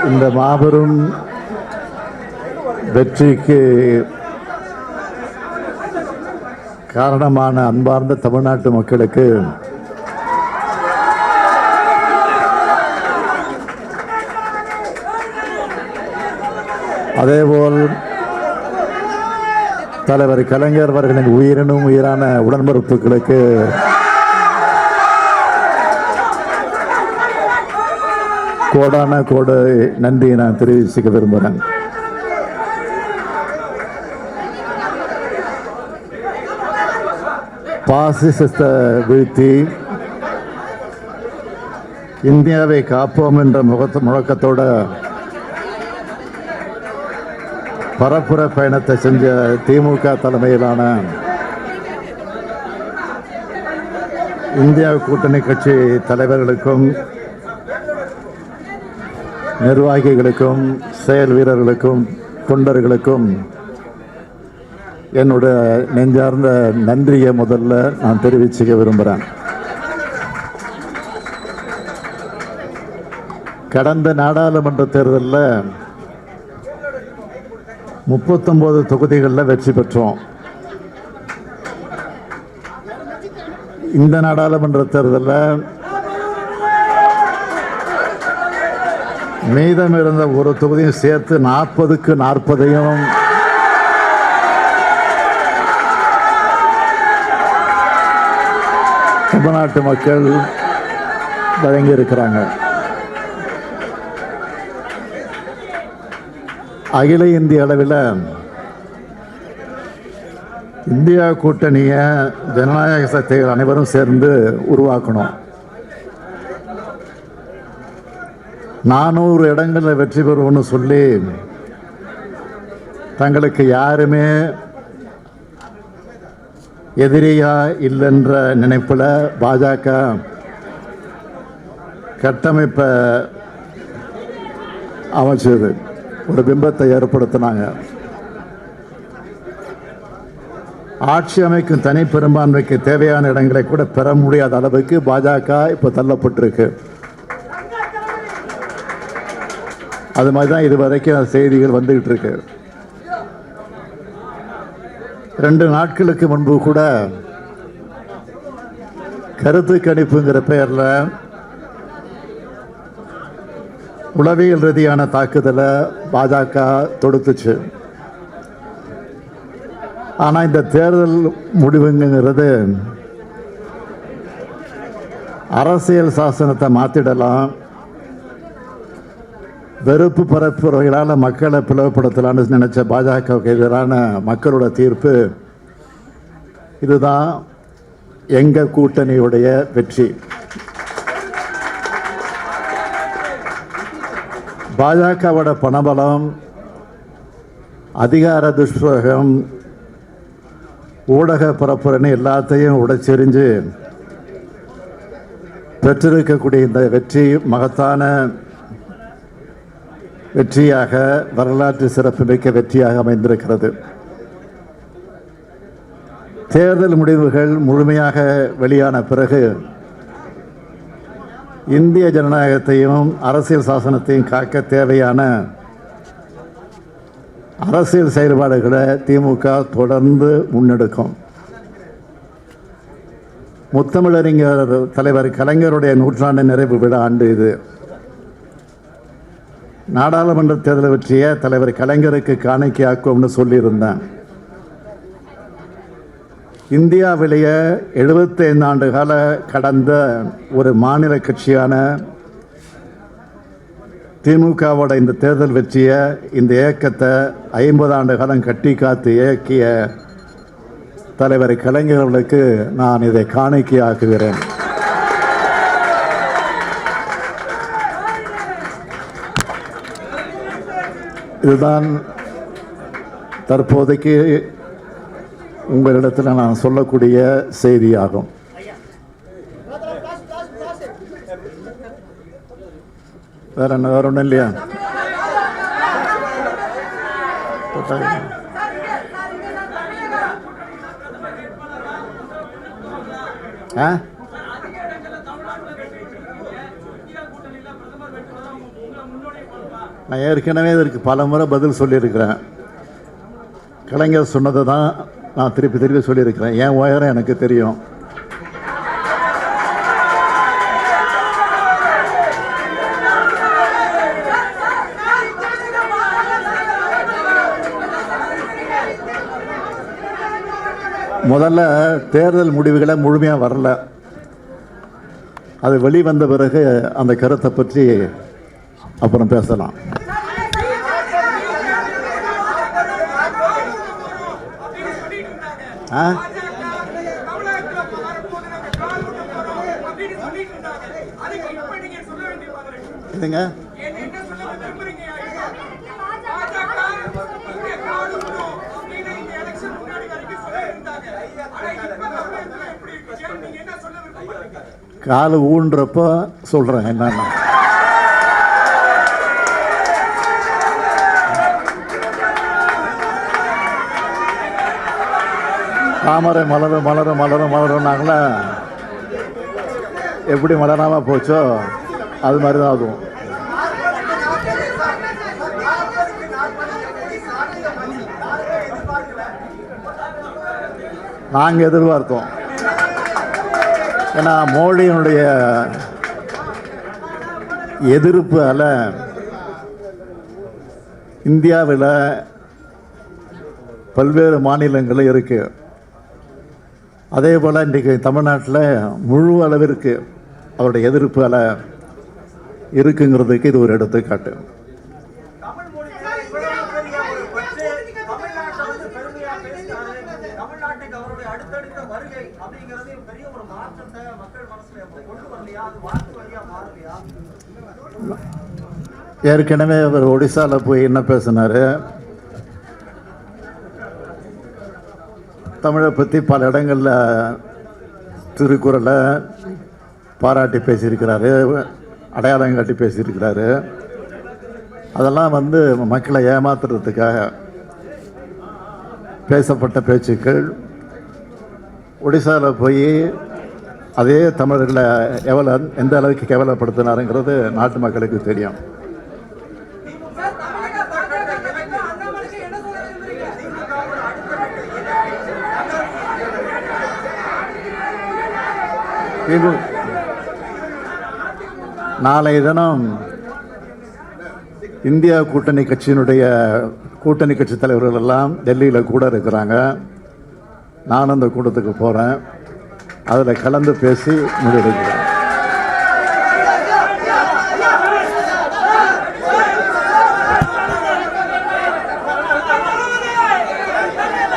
இந்த மாபெரும் வெற்றிக்கு காரணமான அன்பார்ந்த தமிழ்நாட்டு மக்களுக்கு அதேபோல் தலைவர் கலைஞர் அவர்களின் உயிரினும் உயிரான உடன்பிறப்புகளுக்கு கோடான கோடு நன்றியை நான் தெரிவிச்சுக்க விரும்புகிறேன். பாசிசத்தை வீழ்த்தி இந்தியாவை காப்போம் என்ற முழக்கத்தோட பரப்புர பயணத்தை செஞ்ச திமுக தலைமையிலான இந்தியா கூட்டணி கட்சி தலைவர்களுக்கும் நிர்வாகிகளுக்கும் செயல் வீரர்களுக்கும் தொண்டர்களுக்கும் என்னுடைய நெஞ்சார்ந்த நன்றியை முதல்ல நான் தெரிவிச்சுக்க விரும்புகிறேன். கடந்த நாடாளுமன்ற தேர்தலில் 39 தொகுதிகளில் வெற்றி பெற்றோம். இந்த நாடாளுமன்ற தேர்தலில் மீதம் இருந்த ஒரு தொகுதியும் சேர்த்து 40க்கு 40ஐயும் தமிழ்நாட்டு மக்கள் வழங்கி இருக்கிறாங்க. அகில இந்திய அளவில் இந்தியா கூட்டணியை ஜனநாயக சக்திகள் அனைவரும் சேர்ந்து உருவாக்கணும். 400 இடங்களில் வெற்றி பெறுவோம்னு சொல்லி தங்களுக்கு யாருமே எதிரியா இல்லைன்ற நினைப்பில் பாஜக கட்டமைப்பை அமைச்சது, ஒரு பிம்பத்தை ஏற்படுத்தினாங்க. ஆட்சி அமைக்கும் தனி பெரும்பான்மைக்கு தேவையான இடங்களை கூட பெற முடியாத அளவுக்கு பாஜக இப்போ தள்ளப்பட்டிருக்கு. அது மாதிரி தான் இதுவரைக்கும் செய்திகள் வந்துகிட்டு இருக்கு. 2 நாட்களுக்கு முன்பு கூட கருத்து கணிப்புங்கிற பெயரில் உளவியல் ரீதியான தாக்குதலை பாஜக தொடுத்துச்சு. ஆனால் இந்த தேர்தல் முடிவுங்கிறது அரசியல் சாசனத்தை மாற்றிடலாம், வெறுப்பு பரப்புரைகளால் மக்களை பிளவுபடுத்தலான்னு நினைச்ச பாஜகவுக்கு எதிரான மக்களோட தீர்ப்பு இதுதான். எங்கள் கூட்டணியுடைய வெற்றி. பாஜகவோட பணபலம், அதிகார துஷ்பிரயோகம், ஊடக பரப்புரைன்னு எல்லாத்தையும் உடைச்செறிஞ்சு பெற்றிருக்கக்கூடிய இந்த வெற்றி மகத்தான வெற்றியாக, வரலாற்று சிறப்புமிக்க வெற்றியாக அமைந்திருக்கிறது. தேர்தல் முடிவுகள் முழுமையாக வெளியான பிறகு இந்திய ஜனநாயகத்தையும் அரசியல் சாசனத்தையும் காக்க தேவையான அரசியல் செயல்பாடுகளை திமுக தொடர்ந்து முன்னெடுக்கும். முத்தமிழறிஞர் தலைவர் கலைஞருடைய 100ஆண்டு நிறைவு விழா ஆண்டு இது. நாடாளுமன்ற தேர்தலை வெற்றிய தலைவர் கலைஞருக்கு காணிக்கையாக்கும்னு சொல்லியிருந்தேன். இந்தியாவிலேயே 75 ஆண்டு கால கடந்த ஒரு மாநில கட்சியான திமுகவோட இந்த தேர்தல் வெற்றியை, இந்த இயக்கத்தை 50 ஆண்டு காலம் கட்டி காத்து இயக்கிய தலைவர் கலைஞர்களுக்கு நான் இதை காணிக்கையாக்குகிறேன். இதுதான் தற்போதைக்கு உங்களிடத்தில் நான் சொல்லக்கூடிய செய்தியாகும். வேற ஒன்றும் இல்லையா? நான் ஏற்கனவே இதற்கு பல முறை பதில் சொல்லியிருக்கிறேன். கலைஞர் சொன்னதை தான் நான் திருப்பி திருப்பி சொல்லியிருக்கிறேன். என் உயரம் எனக்கு தெரியும். முதல்ல தேர்தல் முடிவுகளை முழுமையாக வரல. அது வெளிவந்த பிறகு அந்த கருத்தை பற்றி அப்புறம் பேசலாம். இதுங்க காலு ஊன்றப்ப சொல்றேன் என்னன்னா தாமரை மலரும் மலரும் மலரும் மலரும்னாங்களா, எப்படி மலராம போச்சோ அது மாதிரி தான் ஆகும். நாங்கள் எதிர்பார்த்தோம். ஏன்னா மோடியினுடைய எதிர்ப்பு அல இந்தியாவில் பல்வேறு மாநிலங்களில் இருக்கு. அதே போல் இன்றைக்கு தமிழ்நாட்டில் முழு அளவிற்கு அவருடைய எதிர்ப்பு அல இருக்குங்கிறதுக்கு இது ஒரு எடுத்துக்காட்டு. ஏற்கனவே அவர் ஒடிசாவில் போய் என்ன பேசினார், தமிழை பற்றி பல இடங்களில் திருக்குறளை பாராட்டி பேசியிருக்கிறாரு, அடையாளம் காட்டி பேசியிருக்கிறாரு. அதெல்லாம் மக்களை ஏமாத்துறதுக்காக பேசப்பட்ட பேச்சுக்கள். ஒடிசாவில் போய் அதே தமிழர்களை எந்த அளவுக்கு கேவலப்படுத்தினாருங்கிறது நாட்டு மக்களுக்கு தெரியும். நாளைய தினம் இந்தியா கூட்டணி கட்சி தலைவர்கள் எல்லாம் டெல்லியில் கூட இருக்கிறாங்க. நானும் அந்த கூட்டத்துக்கு போகிறேன். அதில் கலந்து பேசி முடிவெடுக்கிறேன்.